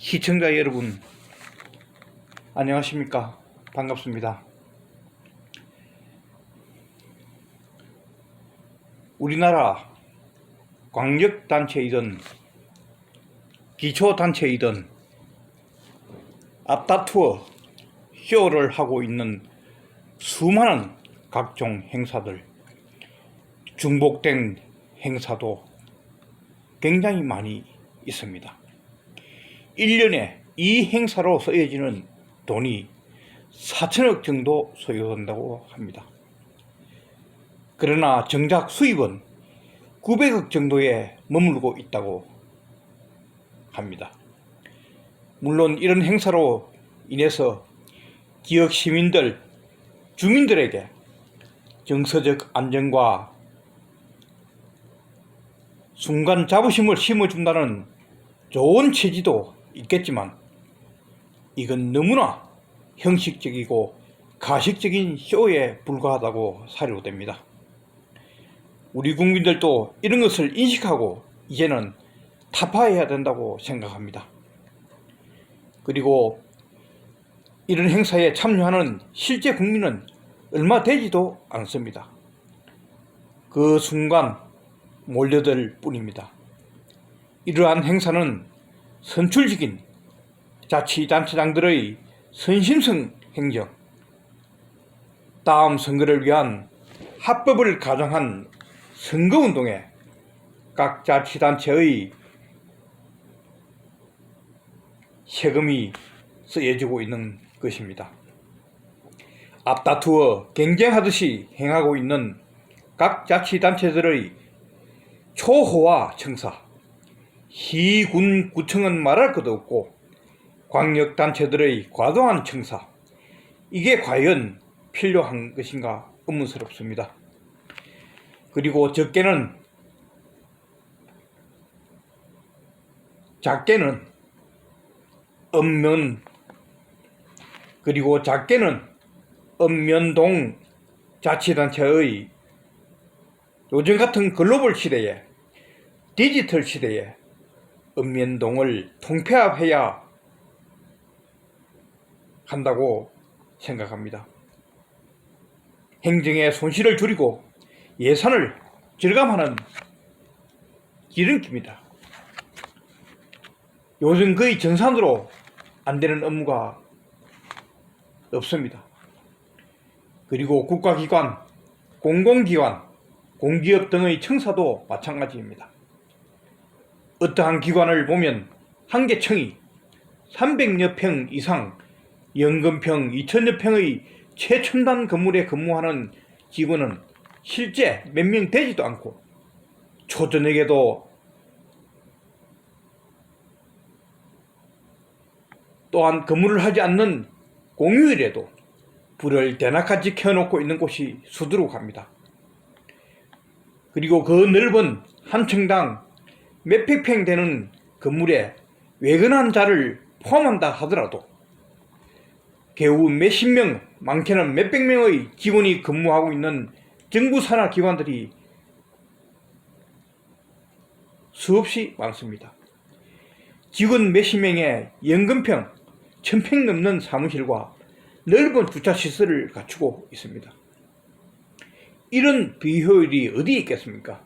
시청자 여러분, 안녕하십니까? 반갑습니다. 우리나라 광역단체이든 기초단체이든 앞다투어 쇼를 하고 있는 수많은 각종 행사들, 중복된 행사도 굉장히 많이 있습니다. 1년에 이 행사로 쓰여지는 돈이 4천억 정도 소요된다고 합니다. 그러나 정작 수입은 900억 정도에 머물고 있다고 합니다. 물론 이런 행사로 인해서 지역 시민들, 주민들에게 정서적 안정과 순간 자부심을 심어준다는 좋은 취지도 있겠지만 이건 너무나 형식적이고 가식적인 쇼에 불과하다고 사료됩니다. 우리 국민들도 이런 것을 인식하고 이제는 타파해야 된다고 생각합니다. 그리고 이런 행사에 참여하는 실제 국민은 얼마 되지도 않습니다. 그 순간 몰려들 뿐입니다. 이러한 행사는 선출직인 자치단체장들의 선심성 행정, 다음 선거를 위한 합법을 가정한 선거운동에 각 자치단체의 세금이 쓰여지고 있는 것입니다. 앞다투어 경쟁하듯이 행하고 있는 각 자치단체들의 초호화 청사, 시군 구청은 말할 것도 없고 광역단체들의 과도한 청사, 이게 과연 필요한 것인가 의문스럽습니다. 그리고 작게는 읍면동 자치단체의 요즘 같은 글로벌 시대에, 디지털 시대에 읍면동을 통폐합해야 한다고 생각합니다. 행정의 손실을 줄이고 예산을 절감하는 지름길입니다. 요즘 거의 전산으로 안 되는 업무가 없습니다. 그리고 국가기관, 공공기관, 공기업 등의 청사도 마찬가지입니다. 어떠한 기관을 보면 한 개 층이 300여 평 이상, 연금평 2000여 평의 최첨단 건물에 근무하는 직원은 실제 몇 명 되지도 않고, 초저녁에도 또한 근무를 하지 않는 공휴일에도 불을 대낮까지 켜놓고 있는 곳이 수두룩합니다. 그리고 그 넓은 한 층당 몇백 평 되는 건물에 외근한 자를 포함한다 하더라도 겨우 몇십 명, 많게는 몇백 명의 직원이 근무하고 있는 정부 산하 기관들이 수없이 많습니다. 직원 몇십 명의 연금평 1000평 넘는 사무실과 넓은 주차시설을 갖추고 있습니다. 이런 비효율이 어디에 있겠습니까?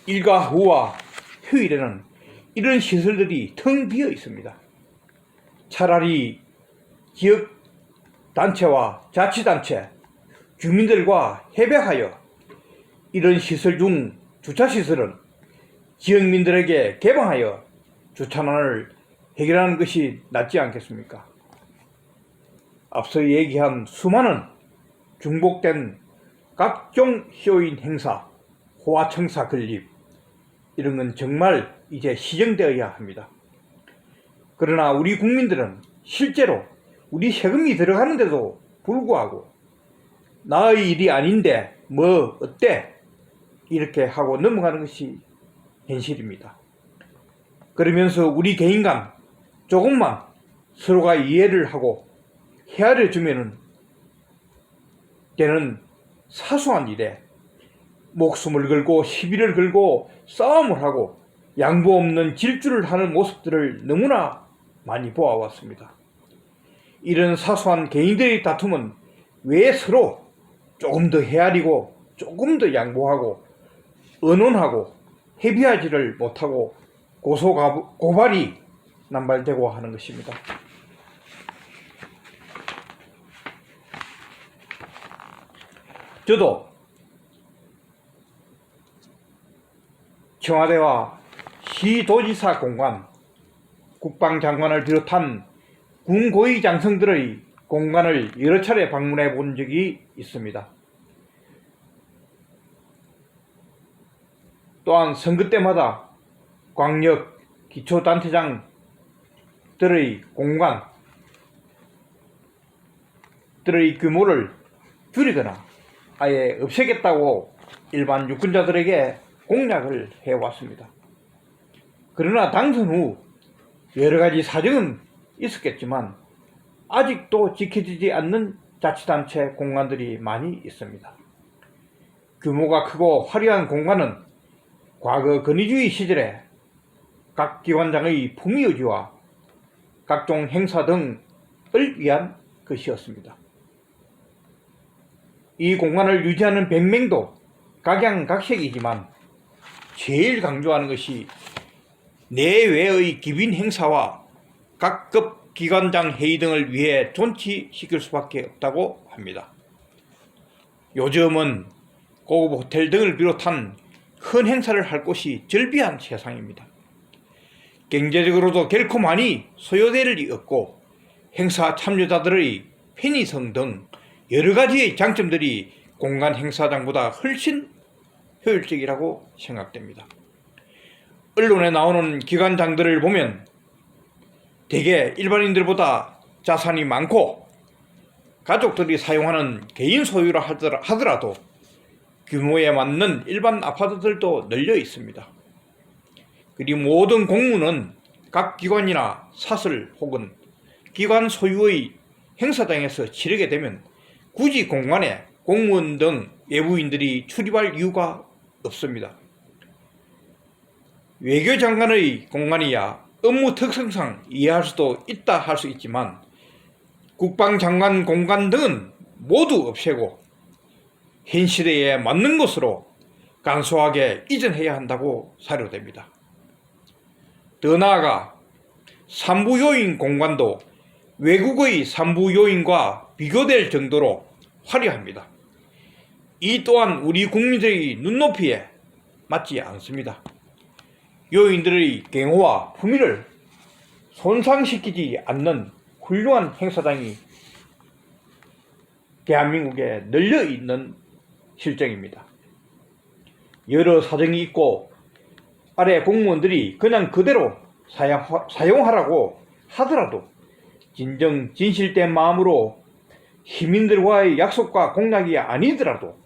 일과 후와 휴일에는 이런 시설들이 텅 비어 있습니다. 차라리 지역 단체와 자치단체, 주민들과 협약하여 이런 시설 중 주차시설은 지역민들에게 개방하여 주차난을 해결하는 것이 낫지 않겠습니까? 앞서 얘기한 수많은 중복된 각종 쇼인 행사, 호화청사 건립, 이런 건 정말 이제 시정되어야 합니다. 그러나 우리 국민들은 실제로 우리 세금이 들어가는데도 불구하고 나의 일이 아닌데 뭐 어때? 이렇게 하고 넘어가는 것이 현실입니다. 그러면서 우리 개인 간 조금만 서로가 이해를 하고 헤아려 주면은 되는 사소한 일에 목숨을 걸고 시비를 걸고 싸움을 하고 양보 없는 질주를 하는 모습들을 너무나 많이 보아왔습니다. 이런 사소한 개인들의 다툼은 왜 서로 조금 더 헤아리고 조금 더 양보하고 의논하고 협의하지를 못하고 고발이 남발되고 하는 것입니다. 저도 청와대와 시도지사 공관, 국방장관을 비롯한 군 고위 장성들의 공관을 여러 차례 방문해 본 적이 있습니다. 또한 선거 때마다 광역 기초단체장들의 공관들의 규모를 줄이거나 아예 없애겠다고 일반 유권자들에게 공약을 해왔습니다. 그러나 당선 후 여러 가지 사정은 있었겠지만 아직도 지켜지지 않는 자치단체 공관들이 많이 있습니다. 규모가 크고 화려한 공관은 과거 권위주의 시절에 각 기관장의 품위유지와 각종 행사 등을 위한 것이었습니다. 이 공간을 유지하는 변명도 각양각색이지만 제일 강조하는 것이 내외의 기빈 행사와 각급 기관장 회의 등을 위해 존치시킬 수밖에 없다고 합니다. 요즘은 고급 호텔 등을 비롯한 큰 행사를 할 곳이 절비한 세상입니다. 경제적으로도 결코 많이 소요될 리 없고 행사 참여자들의 편의성 등 여러 가지의 장점들이 공간 행사장보다 훨씬 효율적이라고 생각됩니다. 언론에 나오는 기관장들을 보면 대개 일반인들보다 자산이 많고 가족들이 사용하는 개인 소유라 하더라도 규모에 맞는 일반 아파트들도 널려 있습니다. 그리고 모든 공무는 각 기관이나 사설 혹은 기관 소유의 행사장에서 치르게 되면 굳이 공관에 공무원 등 외부인들이 출입할 이유가 없습니다. 외교장관의 공관이야 업무 특성상 이해할 수도 있다 할 수 있지만 국방장관 공관 등은 모두 없애고 현 시대에 맞는 것으로 간소하게 이전해야 한다고 사료됩니다. 더 나아가 산부요인 공관도 외국의 산부요인과 비교될 정도로 화려합니다. 이 또한 우리 국민들의 눈높이에 맞지 않습니다. 요인들의 경호와 품위를 손상시키지 않는 훌륭한 행사장이 대한민국에 널려 있는 실정입니다. 여러 사정이 있고 아래 공무원들이 그냥 그대로 사용하라고 하더라도 진실된 마음으로 시민들과의 약속과 공약이 아니더라도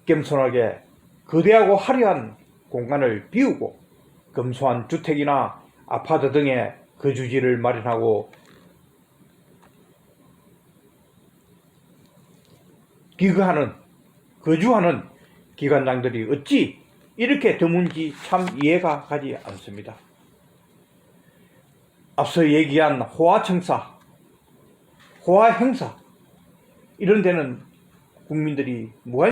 겸손하게 거대하고 화려한 공간을 비우고 검소한 주택이나 아파트 등의 거주지를 마련하고 거주하는 기관장들이 어찌 이렇게 드문지 참 이해가 가지 않습니다. 앞서 얘기한 호화청사, 호화행사 이런 데는 국민들이 무한